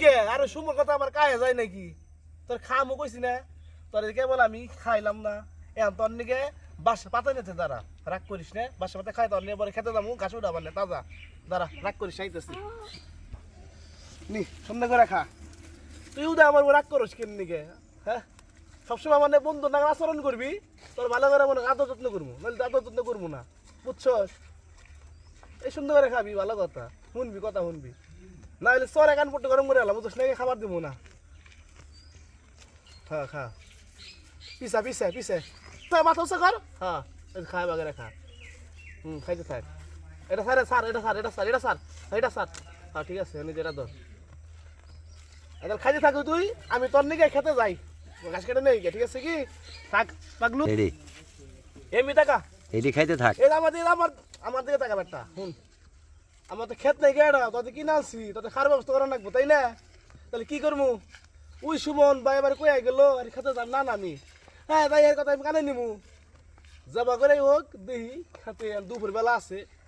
গে আরে সুমন কথা আমার কায়ে যায় নাকি তোর খামও কইছি না তোর কেবল আমি খাইলাম না এখন তোর নিকে বাসা পাতা নিতে দাঁড়া রাগ করিস না বাসা পাতা খাই তোর নিয়ে পরে খেতে যাবো ঘাস উঠাবার না তাজা দাঁড়া রাগ করিস আইতেছি নি সুন্দর করে খা তুই উদয় আমার রাগ করিস কেন নিকে হ্যাঁ সবসময় আমার বন্ধু না আচরণ করবি তোর ভালো করে মনে আদর যত্ন করবো নাহলে তো আদর যত্ন করবো না বুঝছস এই সুন্দর করে খাবি ভালো কথা শুনবি কথা শুনবি না হলে চরে কান পট্ট গরম করে এলাম বুঝছ নাকি খাবার দিব না খা খা পিসা পিসা পিসে তুই মাথা উঁচা কর হ্যাঁ খাই বাগেরে খা খাইতে থাক এটা স্যার স্যার এটা স্যার এটা স্যার এটা স্যার এটা স্যার হ্যাঁ ঠিক আছে নিজে এটা ধর এখন খাইতে থাক তুই আমি তোর নিকে খেতে যাই ঘাস কেটে নেই ঠিক আছে কি থাক পাগলু এমনি টাকা এডি খাইতে থাক এই আমার দিকে টাকা বেটা হুন আমার তো ক্ষেত নাই গেড়া তোদের কিনে আনছি তোদের খার ব্যবস্থা করা লাগবো তাই না তাহলে কি করবো ওই সুমন বা এবার কই গেল আর খেতে যাম না আমি হ্যাঁ তাই এর কথা আমি কানে নিমু যাবা করে হোক দেখি খেতে দুপুর বেলা আছে